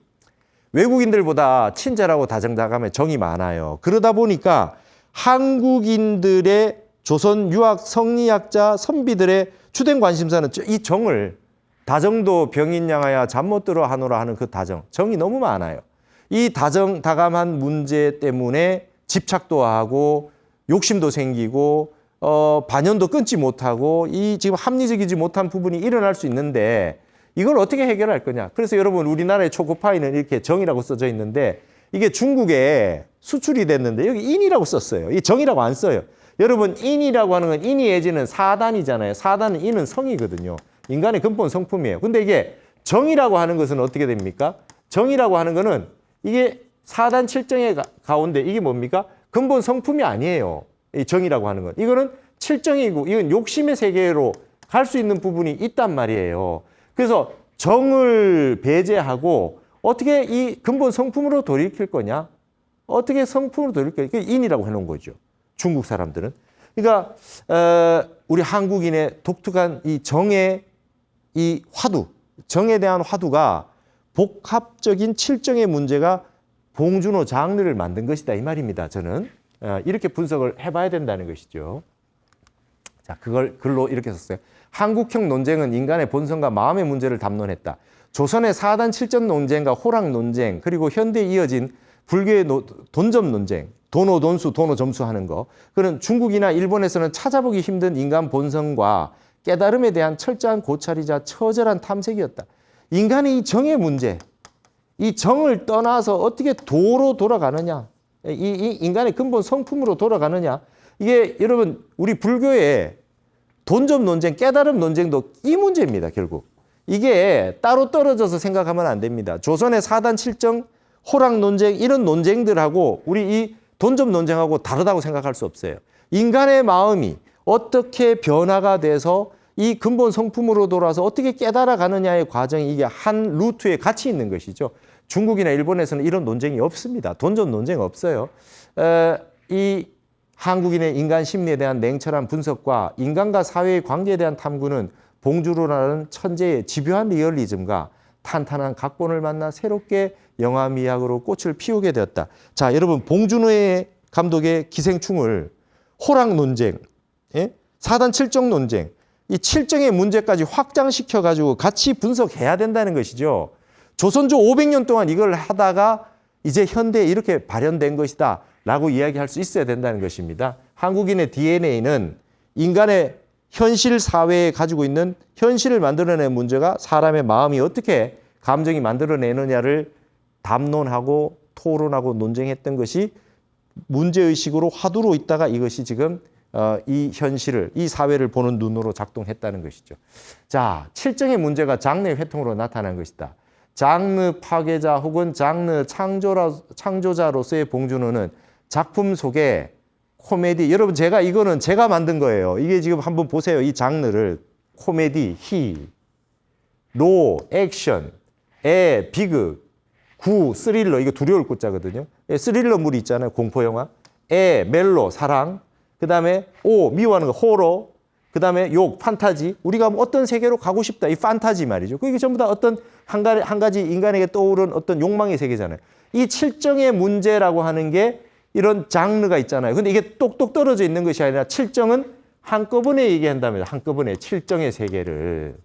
[SPEAKER 1] 외국인들보다 친절하고 다정다감에 정이 많아요. 그러다 보니까 한국인들의 조선 유학 성리학자 선비들의 주된 관심사는 이 정을 다정도 병인 양하야 잠 못 들어 하노라 하는 그 다정, 정이 너무 많아요. 이 다정다감한 문제 때문에 집착도 하고 욕심도 생기고 반연도 끊지 못하고 이 지금 합리적이지 못한 부분이 일어날 수 있는데 이걸 어떻게 해결할 거냐. 그래서 여러분 우리나라의 초코파이는 이렇게 정이라고 써져 있는데 이게 중국에 수출이 됐는데 여기 인이라고 썼어요. 이 정이라고 안 써요. 여러분 인이라고 하는 건 인이 예지는 사단이잖아요. 사단은 인은 성이거든요. 인간의 근본 성품이에요. 근데 이게 정이라고 하는 것은 어떻게 됩니까? 정이라고 하는 거는 이게 사단 칠정의 가운데 이게 뭡니까? 근본 성품이 아니에요. 이 정이라고 하는 건. 이거는 칠정이고 이건 욕심의 세계로 갈 수 있는 부분이 있단 말이에요. 그래서 정을 배제하고 어떻게 이 근본 성품으로 돌이킬 거냐? 어떻게 성품으로 돌이킬 거냐? 인이라고 해놓은 거죠. 중국 사람들은. 그러니까 우리 한국인의 독특한 이 정의 이 화두, 정에 대한 화두가 복합적인 칠정의 문제가 봉준호 장르를 만든 것이다 이 말입니다. 저는 이렇게 분석을 해봐야 된다는 것이죠. 자, 그걸 글로 이렇게 썼어요. 한국형 논쟁은 인간의 본성과 마음의 문제를 담론했다. 조선의 사단 칠전 논쟁과 호랑 논쟁 그리고 현대에 이어진 불교의 돈점 논쟁, 도노 돈수, 도노 점수 하는 거. 그런 중국이나 일본에서는 찾아보기 힘든 인간 본성과 깨달음에 대한 철저한 고찰이자 처절한 탐색이었다. 인간의 이 정의 문제, 이 정을 떠나서 어떻게 도로 돌아가느냐, 이 인간의 근본 성품으로 돌아가느냐. 이게 여러분 우리 불교의 돈점 논쟁, 깨달음 논쟁도 이 문제입니다. 결국 이게 따로 떨어져서 생각하면 안 됩니다. 조선의 사단 칠정, 호랑 논쟁 이런 논쟁들하고 우리 이 돈점 논쟁하고 다르다고 생각할 수 없어요. 인간의 마음이 어떻게 변화가 돼서 이 근본 성품으로 돌아서 어떻게 깨달아가느냐의 과정이 이게 한 루트에 같이 있는 것이죠. 중국이나 일본에서는 이런 논쟁이 없습니다. 돈점 논쟁 없어요. 이 한국인의 인간 심리에 대한 냉철한 분석과 인간과 사회의 관계에 대한 탐구는 봉준호라는 천재의 집요한 리얼리즘과 탄탄한 각본을 만나 새롭게 영화 미학으로 꽃을 피우게 되었다. 자, 여러분 봉준호의 감독의 기생충을 호랑 논쟁, 사단 칠정 논쟁, 이 칠정의 문제까지 확장시켜가지고 같이 분석해야 된다는 것이죠. 조선조 500년 동안 이걸 하다가 이제 현대에 이렇게 발현된 것이다 라고 이야기할 수 있어야 된다는 것입니다. 한국인의 DNA는 인간의 현실 사회에 가지고 있는 현실을 만들어내는 문제가 사람의 마음이 어떻게 감정이 만들어내느냐를 담론하고 토론하고 논쟁했던 것이 문제의식으로 화두로 있다가 이것이 지금 이 현실을, 이 사회를 보는 눈으로 작동했다는 것이죠. 자, 칠정의 문제가 장르의 회통으로 나타난 것이다. 장르 파괴자 혹은 장르 창조자로서의 봉준호는 작품 속에 코미디, 여러분 이거는 제가 만든 거예요. 이게 지금 한번 보세요. 이 장르를 코미디, 로, 액션, 비극, 스릴러, 이거 두려울 꽃자거든요. 스릴러물이 있잖아요. 공포영화. 멜로, 사랑. 그 다음에 미워하는 거, 호러. 그 다음에 욕, 판타지. 우리가 어떤 세계로 가고 싶다. 이 판타지 말이죠. 그게 전부 다 어떤 한 가지 인간에게 떠오른 어떤 욕망의 세계잖아요. 이 칠정의 문제라고 하는 게 이런 장르가 있잖아요. 근데 이게 똑똑 떨어져 있는 것이 아니라 칠정은 한꺼번에 얘기한답니다. 한꺼번에 칠정의 세계를.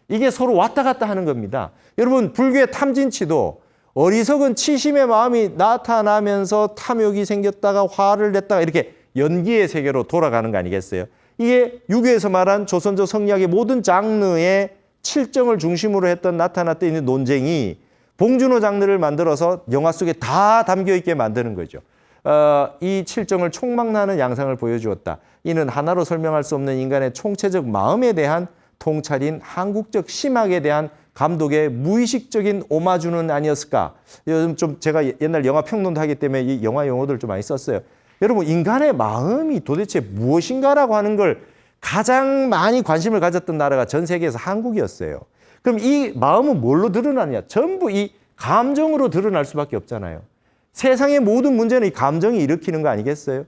[SPEAKER 1] 이게 서로 왔다 갔다 하는 겁니다. 여러분, 불교의 탐진치도 어리석은 치심의 마음이 나타나면서 탐욕이 생겼다가 화를 냈다가 이렇게 연기의 세계로 돌아가는 거 아니겠어요? 이게 유교에서 말한 조선조 성리학의 모든 장르의 칠정을 중심으로 했던 나타났던 이 논쟁이 봉준호 장르를 만들어서 영화 속에 다 담겨있게 만드는 거죠. 이 칠정을 총망라하는 양상을 보여주었다. 이는 하나로 설명할 수 없는 인간의 총체적 마음에 대한 통찰인 한국적 심학에 대한 감독의 무의식적인 오마주는 아니었을까. 요즘 좀 제가 옛날 영화 평론도 하기 때문에 이 영화 용어들을 좀 많이 썼어요. 여러분, 인간의 마음이 도대체 무엇인가라고 하는 걸 가장 많이 관심을 가졌던 나라가 전 세계에서 한국이었어요. 그럼 이 마음은 뭘로 드러나느냐? 전부 이 감정으로 드러날 수밖에 없잖아요. 세상의 모든 문제는 이 감정이 일으키는 거 아니겠어요?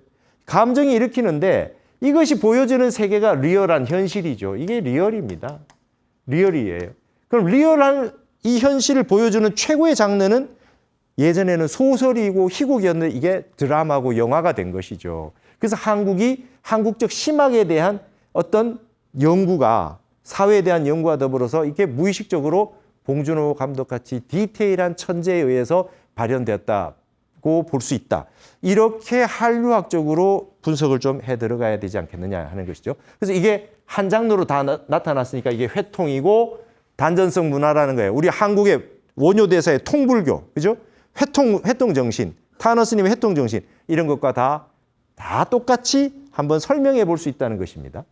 [SPEAKER 1] 감정이 일으키는데 이것이 보여주는 세계가 리얼한 현실이죠. 이게 리얼입니다. 리얼이에요. 그럼 리얼한 이 현실을 보여주는 최고의 장르는 예전에는 소설이고 희곡이었는데 이게 드라마고 영화가 된 것이죠. 그래서 한국이 한국적 심학에 대한 어떤 연구가, 사회에 대한 연구와 더불어서 이게 무의식적으로 봉준호 감독같이 디테일한 천재에 의해서 발현되었다고 볼 수 있다. 이렇게 한류학적으로 분석을 좀 해 들어가야 되지 않겠느냐 하는 것이죠. 그래서 이게 한 장르로 다 나타났으니까 이게 회통이고 단전성 문화라는 거예요. 우리 한국의 원효대사의 통불교, 그죠? 회통 정신, 타너스님의 회통 정신, 이런 것과 다 똑같이 한번 설명해 볼 수 있다는 것입니다.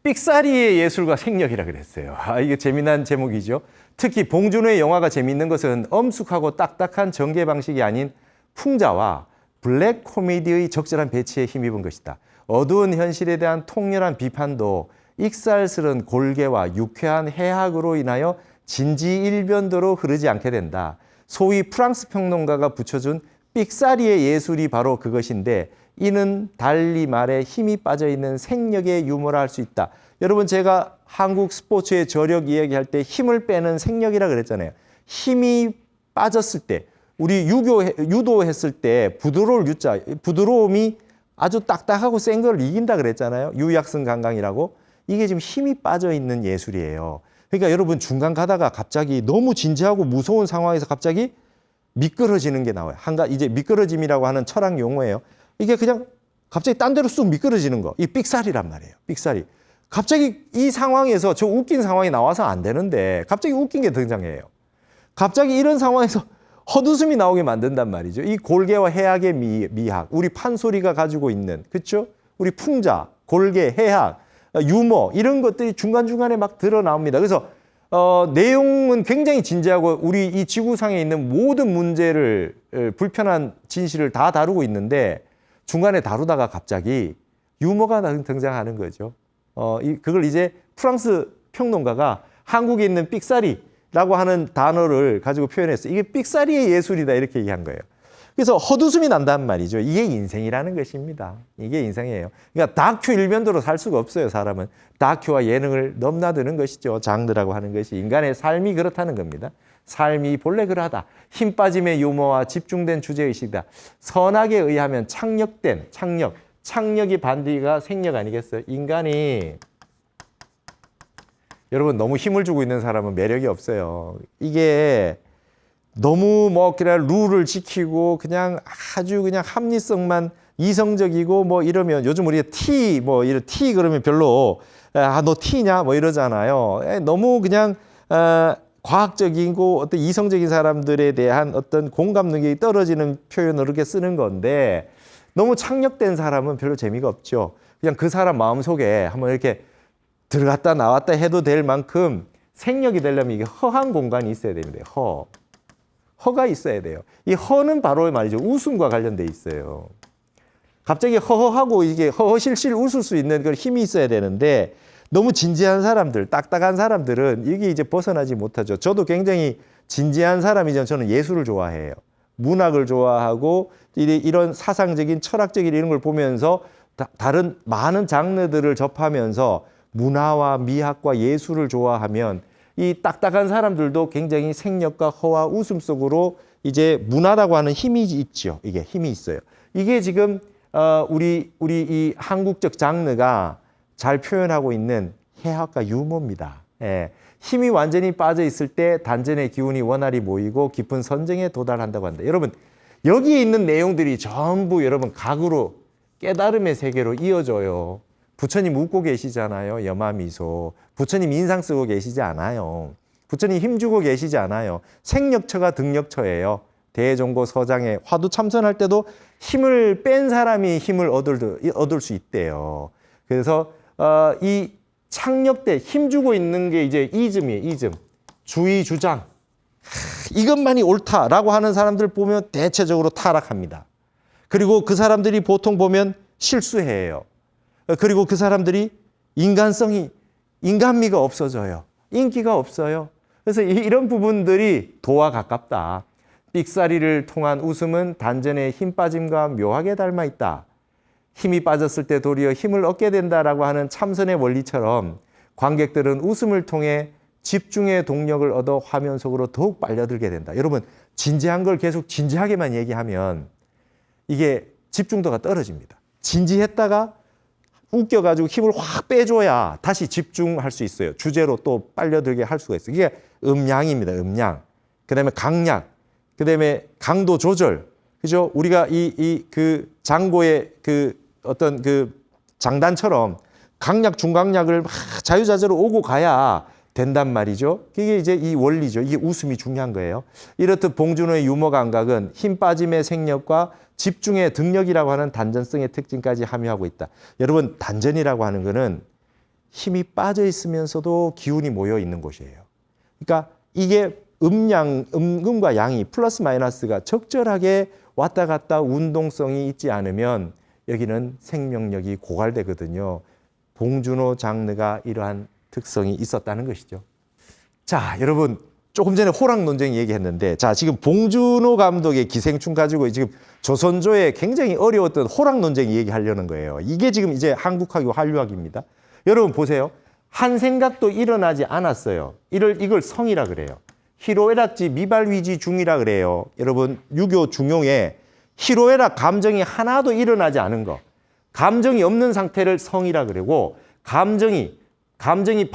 [SPEAKER 1] 삑사리의 예술과 생력이라 그랬어요. 이게 재미난 제목이죠. 특히 봉준호의 영화가 재미있는 것은 엄숙하고 딱딱한 전개 방식이 아닌 풍자와 블랙 코미디의 적절한 배치에 힘입은 것이다. 어두운 현실에 대한 통렬한 비판도 익살스런 골개와 유쾌한 해학으로 인하여 진지일변도로 흐르지 않게 된다. 소위 프랑스 평론가가 붙여준 삑사리의 예술이 바로 그것인데 이는 달리 말에 힘이 빠져있는 생력의 유머라 할 수 있다. 여러분, 제가 한국 스포츠의 저력 이야기할 때 힘을 빼는 생력이라 그랬잖아요. 힘이 빠졌을 때, 우리 유도했을 때 부드러울 유자, 부드러움이 아주 딱딱하고 센 걸 이긴다 그랬잖아요. 유약성 강강이라고. 이게 지금 힘이 빠져있는 예술이에요. 그러니까 여러분, 중간 가다가 갑자기 너무 진지하고 무서운 상황에서 갑자기 미끄러지는 게 나와요. 이제 미끄러짐이라고 하는 철학 용어예요. 이게 그냥 갑자기 딴 데로 쑥 미끄러지는 거. 이 삑사리란 말이에요. 삑사리. 갑자기 이 상황에서 저 웃긴 상황이 나와서 안 되는데 갑자기 웃긴 게 등장해요. 갑자기 이런 상황에서 헛웃음이 나오게 만든단 말이죠. 이 골개와 해학의 미학, 우리 판소리가 가지고 있는, 그렇죠? 우리 풍자, 골개, 해학, 유머, 이런 것들이 중간중간에 막 드러나옵니다. 그래서 내용은 굉장히 진지하고 우리 이 지구상에 있는 모든 문제를, 불편한 진실을 다 다루고 있는데 중간에 다루다가 갑자기 유머가 등장하는 거죠. 그걸 이제 프랑스 평론가가 한국에 있는 삑사리라고 하는 단어를 가지고 표현했어요. 이게 삑사리의 예술이다, 이렇게 얘기한 거예요. 그래서 헛웃음이 난단 말이죠. 이게 인생이라는 것입니다. 이게 인생이에요. 그러니까 다큐 일면도로 살 수가 없어요, 사람은. 다큐와 예능을 넘나드는 것이죠. 장르라고 하는 것이. 인간의 삶이 그렇다는 겁니다. 삶이 본래 그러하다. 힘 빠짐의 유머와 집중된 주제의식이다. 선악에 의하면 창력이 반디가 생력 아니겠어요? 인간이, 여러분, 너무 힘을 주고 있는 사람은 매력이 없어요. 이게 너무 그냥 룰을 지키고 그냥 아주 그냥 합리성만 이성적이고 이러면 요즘 우리가 이런 T 그러면 별로 너 T냐 이러잖아요. 너무 그냥 과학적이고 어떤 이성적인 사람들에 대한 어떤 공감 능력이 떨어지는 표현을 이렇게 쓰는 건데 너무 착력된 사람은 별로 재미가 없죠. 그냥 그 사람 마음속에 한번 이렇게 들어갔다 나왔다 해도 될 만큼 생력이 되려면 이게 허한 공간이 있어야 됩니다. 허가 있어야 돼요. 이 허는 바로 말이죠. 웃음과 관련돼 있어요. 갑자기 허허하고 이게 허허실실 웃을 수 있는 그런 힘이 있어야 되는데 너무 진지한 사람들, 딱딱한 사람들은 이게 이제 벗어나지 못하죠. 저도 굉장히 진지한 사람이지만 저는 예술을 좋아해요. 문학을 좋아하고 이런 사상적인 철학적인 이런 걸 보면서 다른 많은 장르들을 접하면서 문화와 미학과 예술을 좋아하면 이 딱딱한 사람들도 굉장히 생력과 허와 웃음 속으로 이제 문화라고 하는 힘이 있죠. 이게 힘이 있어요. 이게 지금 우리 이 한국적 장르가 잘 표현하고 있는 해학과 유머입니다. 예. 힘이 완전히 빠져 있을 때 단전의 기운이 원활히 모이고 깊은 선정에 도달한다고 한다. 여러분, 여기에 있는 내용들이 전부 여러분 각으로 깨달음의 세계로 이어져요. 부처님 웃고 계시잖아요. 여마미소. 부처님 인상 쓰고 계시지 않아요. 부처님 힘주고 계시지 않아요. 생력처가 등력처예요. 대종고 서장에 화두 참선할 때도 힘을 뺀 사람이 힘을 얻을 수 있대요. 그래서 이 창력 때 힘주고 있는 게 이제 이즘이에요. 이즘. 주의 주장. 이것만이 옳다라고 하는 사람들 보면 대체적으로 타락합니다. 그리고 그 사람들이 보통 보면 실수해요. 그리고 그 사람들이 인간미가 없어져요. 인기가 없어요. 그래서 이런 부분들이 도와 가깝다. 삑사리를 통한 웃음은 단전의 힘 빠짐과 묘하게 닮아 있다. 힘이 빠졌을 때 도리어 힘을 얻게 된다라고 하는 참선의 원리처럼 관객들은 웃음을 통해 집중의 동력을 얻어 화면 속으로 더욱 빨려들게 된다. 여러분, 진지한 걸 계속 진지하게만 얘기하면 이게 집중도가 떨어집니다. 진지했다가 웃겨가지고 힘을 확 빼줘야 다시 집중할 수 있어요. 주제로 또 빨려들게 할 수가 있어요. 이게 음량입니다. 음량. 그 다음에 강약. 그 다음에 강도 조절. 그죠? 우리가 그 장고의 그 어떤 그 장단처럼 강약, 중강약을 막 자유자재로 오고 가야 된단 말이죠. 이게 이제 이 원리죠. 이게 웃음이 중요한 거예요. 이렇듯 봉준호의 유머 감각은 힘 빠짐의 생력과 집중의 등력이라고 하는 단전성의 특징까지 함유하고 있다. 여러분, 단전이라고 하는 거는 힘이 빠져 있으면서도 기운이 모여 있는 곳이에요. 그러니까 이게 음과 양이 플러스 마이너스가 적절하게 왔다 갔다 운동성이 있지 않으면 여기는 생명력이 고갈되거든요. 봉준호 장르가 이러한 특성이 있었다는 것이죠. 자, 여러분, 조금 전에 호랑 논쟁 얘기했는데, 자, 지금 봉준호 감독의 기생충 가지고 지금 조선조에 굉장히 어려웠던 호랑 논쟁 얘기하려는 거예요. 이게 지금 이제 한국학이고 한류학입니다. 여러분 보세요. 한 생각도 일어나지 않았어요. 이걸 성이라 그래요. 희로애락지 미발위지 중이라 그래요. 여러분, 유교 중용에 희로애락 감정이 하나도 일어나지 않은 거. 감정이 없는 상태를 성이라 그러고, 감정이 감정이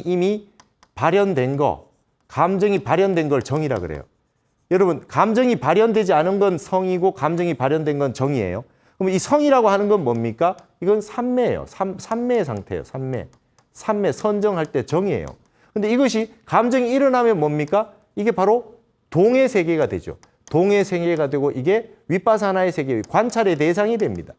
[SPEAKER 1] 이미 발현된 거, 감정이 발현된 걸 정이라 그래요. 여러분, 감정이 발현되지 않은 건 성이고 감정이 발현된 건 정이에요. 그럼 이 성이라고 하는 건 뭡니까? 이건 삼매예요. 삼매의 상태예요. 삼매 선정할 때 정이에요. 근데 이것이 감정이 일어나면 뭡니까? 이게 바로 동의 세계가 되죠. 동의 세계가 되고 이게 윗바사나의 세계, 관찰의 대상이 됩니다.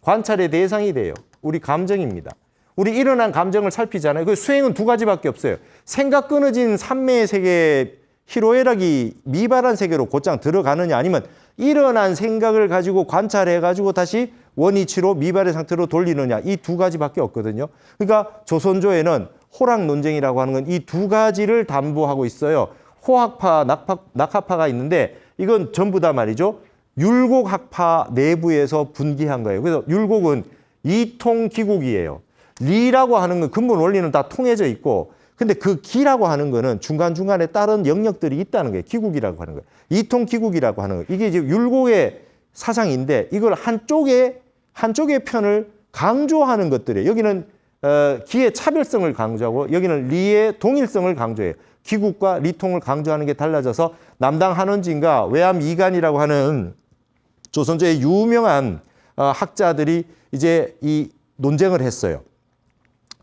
[SPEAKER 1] 관찰의 대상이 돼요. 우리 감정입니다. 우리 일어난 감정을 살피잖아요. 그 수행은 두 가지밖에 없어요. 생각 끊어진 삼매의 세계, 희로애락이 미발한 세계로 곧장 들어가느냐, 아니면 일어난 생각을 가지고 관찰해가지고 다시 원위치로 미발의 상태로 돌리느냐, 이 두 가지밖에 없거든요. 그러니까 조선조에는 호락 논쟁이라고 하는 건 이 두 가지를 담보하고 있어요. 호학파, 낙학파가 있는데 이건 전부 다 말이죠. 율곡학파 내부에서 분기한 거예요. 그래서 율곡은 이통기국이에요. 리라고 하는 건 근본 원리는 다 통해져 있고, 근데 그 기라고 하는 거는 중간중간에 다른 영역들이 있다는 거예요. 기국이라고 하는 거예요. 이통기국이라고 하는 거예요. 이게 이제 율곡의 사상인데 이걸 한쪽의 편을 강조하는 것들이에요. 여기는 기의 차별성을 강조하고 여기는 리의 동일성을 강조해요. 기국과 리통을 강조하는 게 달라져서 남당 한원진과 외암 이간이라고 하는 조선조의 유명한 학자들이 이제 이 논쟁을 했어요.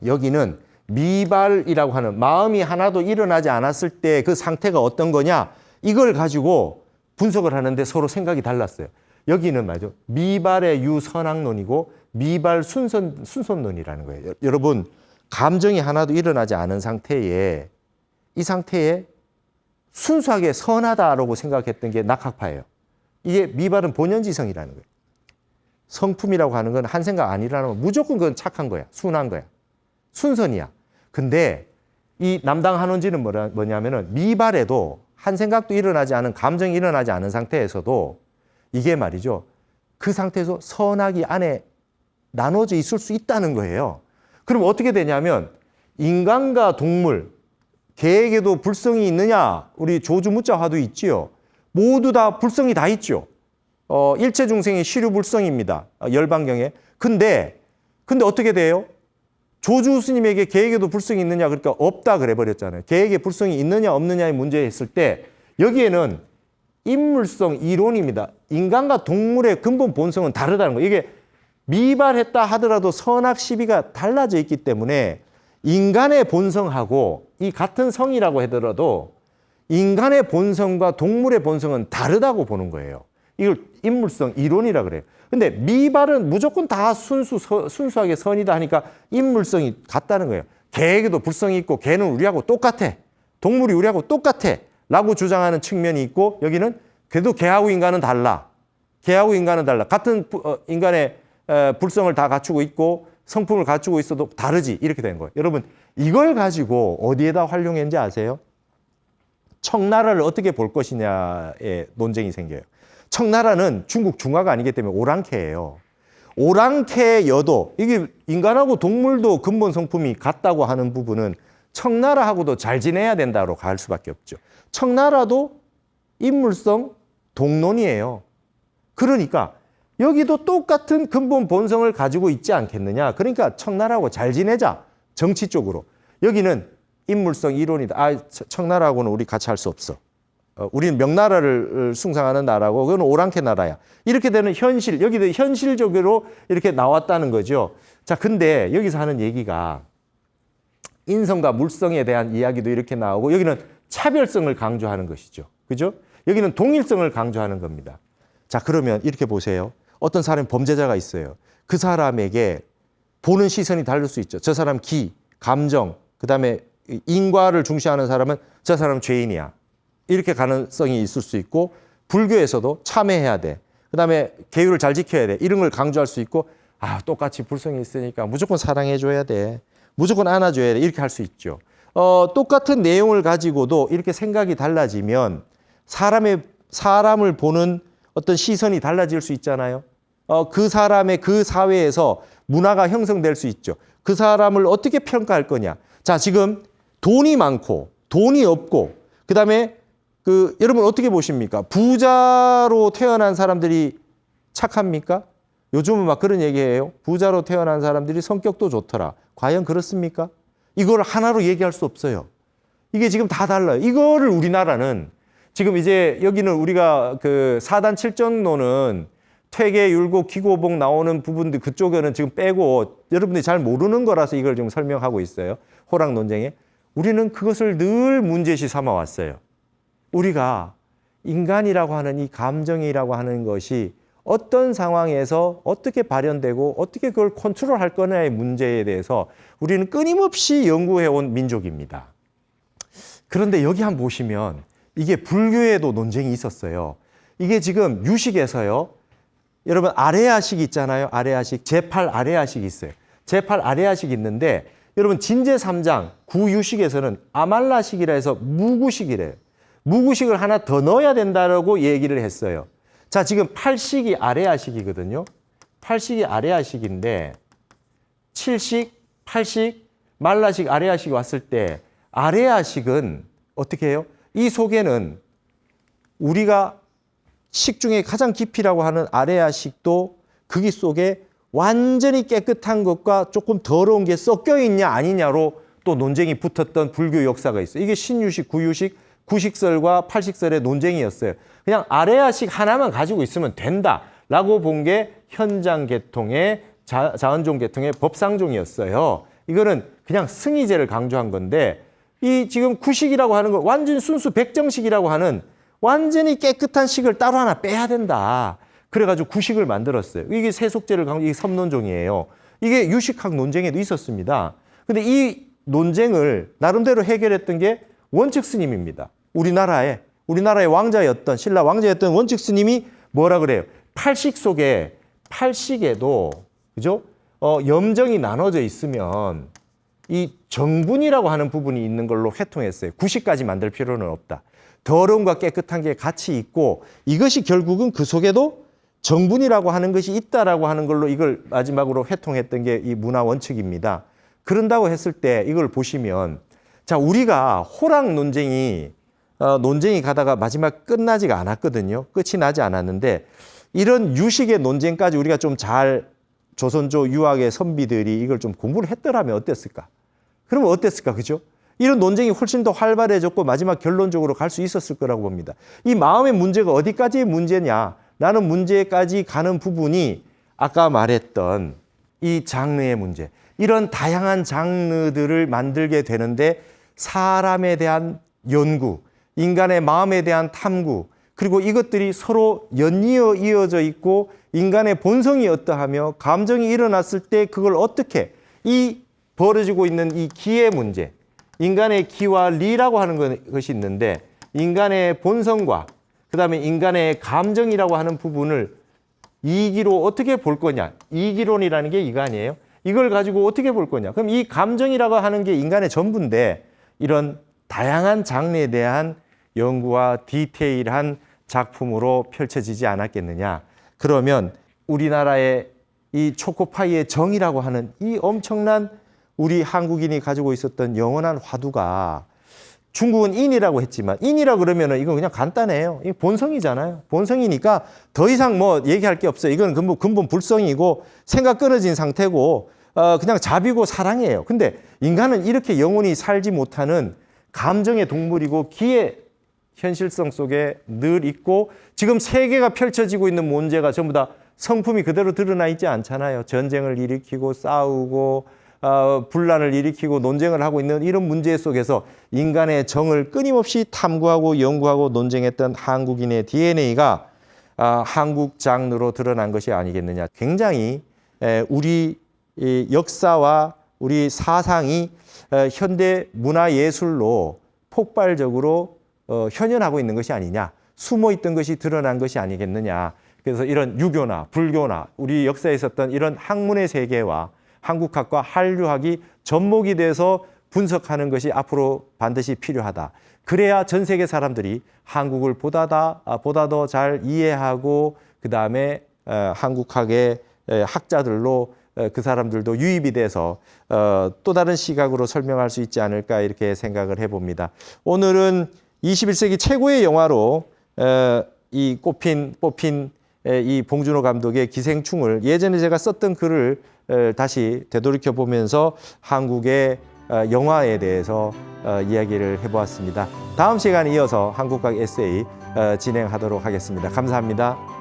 [SPEAKER 1] 여기는 미발이라고 하는 마음이 하나도 일어나지 않았을 때 그 상태가 어떤 거냐, 이걸 가지고 분석을 하는데 서로 생각이 달랐어요. 여기는 말이죠. 미발의 유선학론이고 미발 순선론이라는 거예요. 여러분, 감정이 하나도 일어나지 않은 상태에 이 상태에 순수하게 선하다라고 생각했던 게 낙학파예요. 이게 미발은 본연지성이라는 거예요. 성품이라고 하는 건 한 생각 안 일어나면 무조건 그건 착한 거야. 순한 거야. 순선이야. 근데 이 남당 한원지는 뭐냐면은 미발에도 한 생각도 일어나지 않은, 감정이 일어나지 않은 상태에서도 이게 말이죠. 그 상태에서 선악이 안에 나눠져 있을 수 있다는 거예요. 그럼 어떻게 되냐면 인간과 동물, 개에게도 불성이 있느냐? 우리 조주무자 화두 있지요. 모두 다 불성이 다 있죠. 일체 중생이 시류불성입니다. 열반경에. 근데 어떻게 돼요? 조주 스님에게 개에게도 불성이 있느냐? 그러니까 없다 그래 버렸잖아요. 개에게 불성이 있느냐 없느냐의 문제 했을 때 여기에는 인물성 이론입니다. 인간과 동물의 근본 본성은 다르다는 거예요. 이게 미발했다 하더라도 선악 시비가 달라져 있기 때문에 인간의 본성하고 이 같은 성이라고 하더라도 인간의 본성과 동물의 본성은 다르다고 보는 거예요. 이걸 인물성 이론이라 그래요. 근데 미발은 무조건 다 순수하게 선이다 하니까 인물성이 같다는 거예요. 개에게도 불성이 있고 개는 우리하고 똑같아. 동물이 우리하고 똑같아. 라고 주장하는 측면이 있고 여기는 그래도 개하고 인간은 달라. 개하고 인간은 달라. 같은 인간의 불성을 다 갖추고 있고 성품을 갖추고 있어도 다르지. 이렇게 된 거예요. 여러분 이걸 가지고 어디에다 활용했는지 아세요? 청나라를 어떻게 볼 것이냐의 논쟁이 생겨요. 청나라는 중국 중화가 아니기 때문에 오랑캐예요. 오랑캐여도 이게 인간하고 동물도 근본 성품이 같다고 하는 부분은 청나라하고도 잘 지내야 된다고 갈 수밖에 없죠. 청나라도 인물성 동론이에요. 그러니까 여기도 똑같은 근본 본성을 가지고 있지 않겠느냐. 그러니까 청나라하고 잘 지내자. 정치 쪽으로. 여기는 인물성 이론이다. 청나라하고는 우리 같이 할 수 없어. 우리는 명나라를 숭상하는 나라고 그건 오랑캐 나라야. 이렇게 되는 현실, 여기도 현실적으로 이렇게 나왔다는 거죠. 자, 근데 여기서 하는 얘기가 인성과 물성에 대한 이야기도 이렇게 나오고 여기는 차별성을 강조하는 것이죠. 그죠? 여기는 동일성을 강조하는 겁니다. 자, 그러면 이렇게 보세요. 어떤 사람이 범죄자가 있어요. 그 사람에게 보는 시선이 다를 수 있죠. 저 사람 기, 감정, 그다음에 인과를 중시하는 사람은 저 사람 죄인이야. 이렇게 가능성이 있을 수 있고 불교에서도 참회해야 돼. 그다음에 계율을 잘 지켜야 돼. 이런 걸 강조할 수 있고 똑같이 불성이 있으니까 무조건 사랑해줘야 돼. 무조건 안아줘야 돼. 이렇게 할 수 있죠. 똑같은 내용을 가지고도 이렇게 생각이 달라지면 사람을 보는 어떤 시선이 달라질 수 있잖아요. 그 사람의 그 사회에서 문화가 형성될 수 있죠. 그 사람을 어떻게 평가할 거냐. 자, 지금 돈이 많고 돈이 없고 그다음에 여러분 어떻게 보십니까? 부자로 태어난 사람들이 착합니까? 요즘은 막 그런 얘기해요. 부자로 태어난 사람들이 성격도 좋더라. 과연 그렇습니까? 이걸 하나로 얘기할 수 없어요. 이게 지금 다 달라요. 이거를 우리나라는 지금 이제 여기는 우리가 그 사단 칠정론은 퇴계, 율곡, 기고복 나오는 부분들 그쪽에는 지금 빼고 여러분들이 잘 모르는 거라서 이걸 지금 설명하고 있어요. 호락 논쟁에. 우리는 그것을 늘 문제시 삼아 왔어요. 우리가 인간이라고 하는 이 감정이라고 하는 것이 어떤 상황에서 어떻게 발현되고 어떻게 그걸 컨트롤할 거냐의 문제에 대해서 우리는 끊임없이 연구해온 민족입니다. 그런데 여기 한번 보시면 이게 불교에도 논쟁이 있었어요. 이게 지금 유식에서요. 여러분 아레아식 있잖아요. 아레아식. 제8 아레아식이 있어요. 제8 아레아식이 있는데 여러분 진제 3장 구유식에서는 아말라식이라 해서 무구식이래요. 무구식을 하나 더 넣어야 된다고 얘기를 했어요. 자, 지금 8식이 아레아식이거든요. 8식이 아레아식인데 7식, 8식, 말라식, 아레아식이 왔을 때 아레아식은 어떻게 해요? 이 속에는 우리가 식 중에 가장 깊이라고 하는 아레아식도 거기 속에 완전히 깨끗한 것과 조금 더러운 게 섞여 있냐 아니냐로 또 논쟁이 붙었던 불교 역사가 있어요. 이게 신유식, 구유식, 구식설과 팔식설의 논쟁이었어요. 그냥 아레아식 하나만 가지고 있으면 된다라고 본 게 현장 계통의 자원종 계통의 법상종이었어요. 이거는 그냥 승의제를 강조한 건데 이 지금 구식이라고 하는 거 완전 순수 백정식이라고 하는 완전히 깨끗한 식을 따로 하나 빼야 된다. 그래가지고 구식을 만들었어요. 이게 세속제를 강조, 이게 섭논종이에요. 이게 유식학 논쟁에도 있었습니다. 근데 이 논쟁을 나름대로 해결했던 게 원측 스님입니다. 우리나라의 왕자였던, 신라 왕자였던 원측 스님이 뭐라 그래요? 팔식 속에, 팔식에도, 그죠? 염정이 나눠져 있으면 이 정분이라고 하는 부분이 있는 걸로 회통했어요. 구식까지 만들 필요는 없다. 더러움과 깨끗한 게 같이 있고 이것이 결국은 그 속에도 정분이라고 하는 것이 있다라고 하는 걸로 이걸 마지막으로 회통했던 게 이 문화 원칙입니다. 그런다고 했을 때 이걸 보시면 자, 우리가 호락 논쟁이 가다가 마지막 끝나지가 않았거든요. 끝이 나지 않았는데 이런 유식의 논쟁까지 우리가 좀 잘 조선조 유학의 선비들이 이걸 좀 공부를 했더라면 어땠을까? 그러면 어땠을까? 그죠? 이런 논쟁이 훨씬 더 활발해졌고 마지막 결론적으로 갈 수 있었을 거라고 봅니다. 이 마음의 문제가 어디까지의 문제냐라는 문제까지 가는 부분이 아까 말했던 이 장르의 문제, 이런 다양한 장르들을 만들게 되는데 사람에 대한 연구, 인간의 마음에 대한 탐구, 그리고 이것들이 서로 연이어 이어져 있고 인간의 본성이 어떠하며 감정이 일어났을 때 그걸 어떻게 이 벌어지고 있는 이 기의 문제, 인간의 기와 리라고 하는 것이 있는데 인간의 본성과 그다음에 인간의 감정이라고 하는 부분을 이기로 어떻게 볼 거냐. 이기론이라는 게 이거 아니에요? 이걸 가지고 어떻게 볼 거냐. 그럼 이 감정이라고 하는 게 인간의 전부인데 이런 다양한 장르에 대한 연구와 디테일한 작품으로 펼쳐지지 않았겠느냐. 그러면 우리나라의 이 초코파이의 정이라고 하는 이 엄청난 우리 한국인이 가지고 있었던 영원한 화두가 중국은 인이라고 했지만 인이라 그러면은 이건 그냥 간단해요. 이거 본성이잖아요. 본성이니까 더 이상 뭐 얘기할 게 없어요. 이건 근본 불성이고 생각 끊어진 상태고 그냥 자비고 사랑이에요. 근데 인간은 이렇게 영원히 살지 못하는 감정의 동물이고 기의 현실성 속에 늘 있고 지금 세계가 펼쳐지고 있는 문제가 전부 다 성품이 그대로 드러나 있지 않잖아요. 전쟁을 일으키고 싸우고 분란을 일으키고 논쟁을 하고 있는 이런 문제 속에서 인간의 정을 끊임없이 탐구하고 연구하고 논쟁했던 한국인의 DNA가 한국 장르로 드러난 것이 아니겠느냐. 굉장히 우리 역사와 우리 사상이 현대 문화예술로 폭발적으로 현현하고 있는 것이 아니냐. 숨어있던 것이 드러난 것이 아니겠느냐. 그래서 이런 유교나 불교나 우리 역사에 있었던 이런 학문의 세계와 한국학과 한류학이 접목이 돼서 분석하는 것이 앞으로 반드시 필요하다. 그래야 전 세계 사람들이 한국을 보다 더 잘 이해하고 그다음에 한국학의 학자들로 그 사람들도 유입이 돼서 또 다른 시각으로 설명할 수 있지 않을까 이렇게 생각을 해봅니다. 오늘은 21세기 최고의 영화로 이 뽑힌 이 봉준호 감독의 기생충을 예전에 제가 썼던 글을 다시 되돌이켜 보면서 한국의 영화에 대해서 이야기를 해보았습니다. 다음 시간에 이어서 한국학 에세이 진행하도록 하겠습니다. 감사합니다.